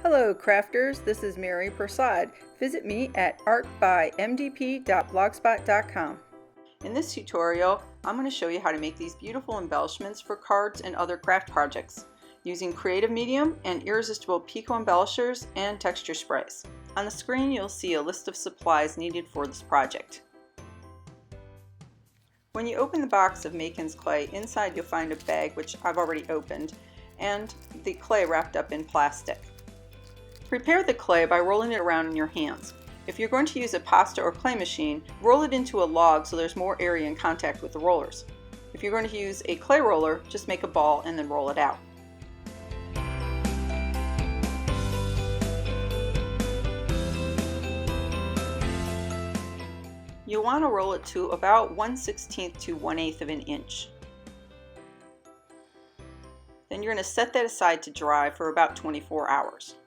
Hello crafters, this is Mary Prasad. Visit me at artbymdp.blogspot.com. In this tutorial, I'm going to show you how to make these beautiful embellishments for cards and other craft projects using creative medium and irresistible picot embellishers and texture sprays. On the screen you'll see a list of supplies needed for this project. When you open the box of Makin's clay, inside you'll find a bag which I've already opened and the clay wrapped up in plastic. Prepare the clay by rolling it around in your hands. If you're going to use a pasta or clay machine, roll it into a log so there's more area in contact with the rollers. If you're going to use a clay roller, just make a ball and then roll it out. You'll want to roll it to about 1/16 to 1/8 of an inch. Then you're going to set that aside to dry for about 24 hours.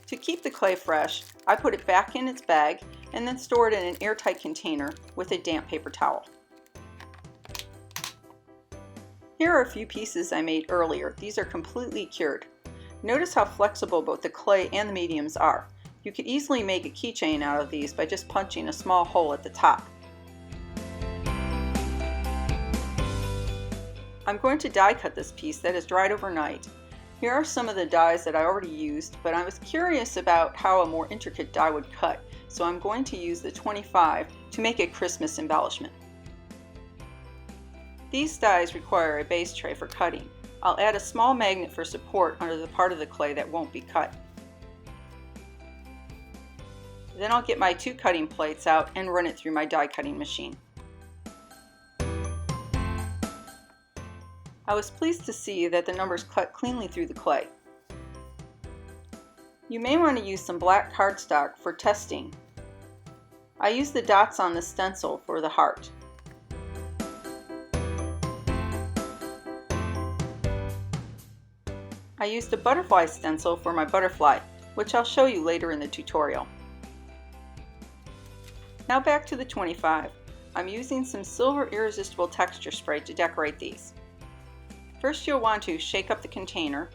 To keep the clay fresh, I put it back in its bag and then store it in an airtight container with a damp paper towel. Here are a few pieces I made earlier. These are completely cured. Notice how flexible both the clay and the mediums are. You could easily make a keychain out of these by just punching a small hole at the top. I'm going to die cut this piece that is dried overnight. Here are some of the dies that I already used, but I was curious about how a more intricate die would cut, so I'm going to use the 25 to make a Christmas embellishment. These dies require a base tray for cutting. I'll add a small magnet for support under the part of the clay that won't be cut. Then I'll get my 2 cutting plates out and run it through my die cutting machine. I was pleased to see that the numbers cut cleanly through the clay. You may want to use some black cardstock for testing. I used the dots on the stencil for the heart. I used a butterfly stencil for my butterfly, which I'll show you later in the tutorial. Now back to the 25. I'm using some silver irresistible texture spray to decorate these. First you'll want to shake up the container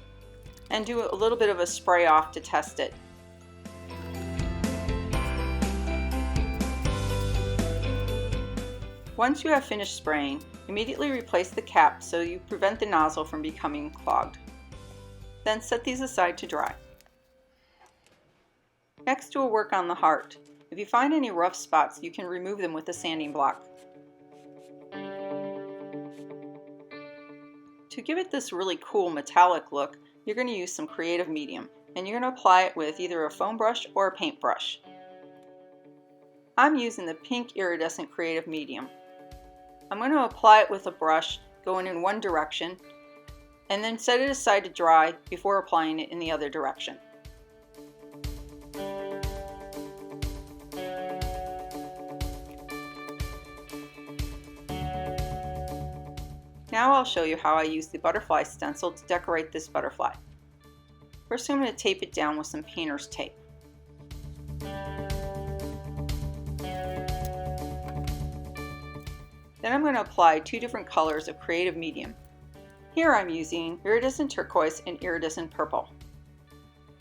and do a little bit of a spray off to test it. Once you have finished spraying, immediately replace the cap so you prevent the nozzle from becoming clogged. Then set these aside to dry. Next we'll work on the heart. If you find any rough spots, you can remove them with a sanding block. To give it this really cool metallic look, you're going to use some creative medium, and you're going to apply it with either a foam brush or a paint brush. I'm using the pink iridescent creative medium. I'm going to apply it with a brush going in one direction, and then set it aside to dry before applying it in the other direction. Now I'll show you how I use the butterfly stencil to decorate this butterfly. First I'm going to tape it down with some painter's tape. Then I'm going to apply 2 different colors of creative medium. Here I'm using iridescent turquoise and iridescent purple.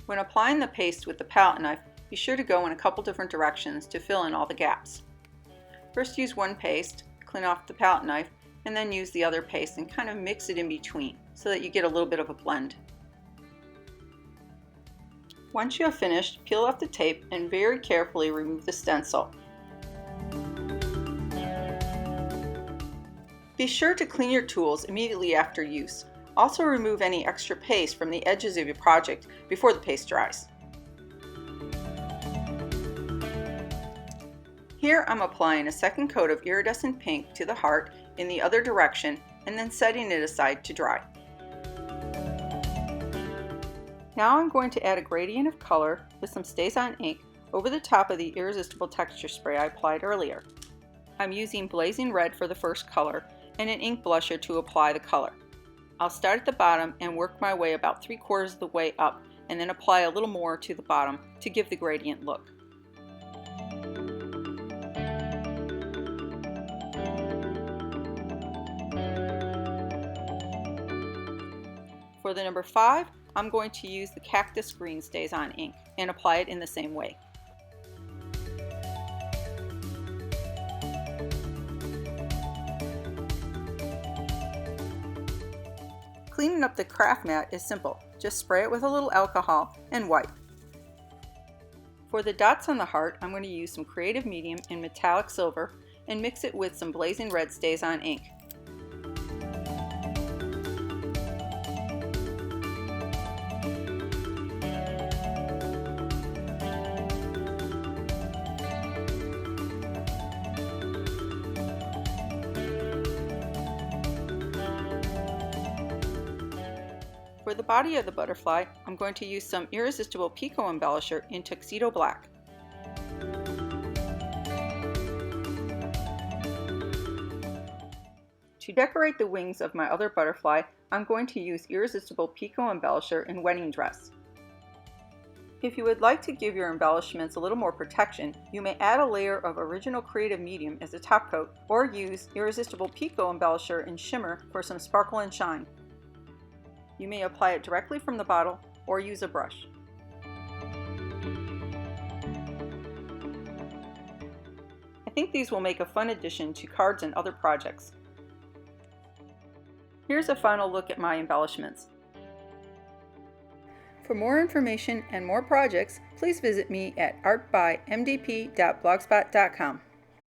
When applying the paste with the palette knife, be sure to go in a couple different directions to fill in all the gaps. First use one paste, clean off the palette knife, and then use the other paste and kind of mix it in between so that you get a little bit of a blend. Once you have finished, peel off the tape and very carefully remove the stencil. Be sure to clean your tools immediately after use. Also remove any extra paste from the edges of your project before the paste dries. Here I'm applying a second coat of iridescent pink to the heart in the other direction and then setting it aside to dry. Now I'm going to add a gradient of color with some StazOn ink over the top of the irresistible texture spray I applied earlier. I'm using blazing red for the first color and an ink blusher to apply the color. I'll start at the bottom and work my way about 3/4 of the way up and then apply a little more to the bottom to give the gradient look. For the number 5, I'm going to use the Cactus Green Stays On ink and apply it in the same way. Cleaning up the craft mat is simple. Just spray it with a little alcohol and wipe. For the dots on the heart, I'm going to use some Creative Medium in metallic silver and mix it with some Blazing Red Stays On ink. For the body of the butterfly, I'm going to use some Irresistible Pico Embellisher in Tuxedo Black. To decorate the wings of my other butterfly, I'm going to use Irresistible Pico Embellisher in Wedding Dress. If you would like to give your embellishments a little more protection, you may add a layer of original Creative Medium as a top coat, or use Irresistible Pico Embellisher in Shimmer for some sparkle and shine. You may apply it directly from the bottle or use a brush. I think these will make a fun addition to cards and other projects. Here's a final look at my embellishments. For more information and more projects, please visit me at artbymdp.blogspot.com.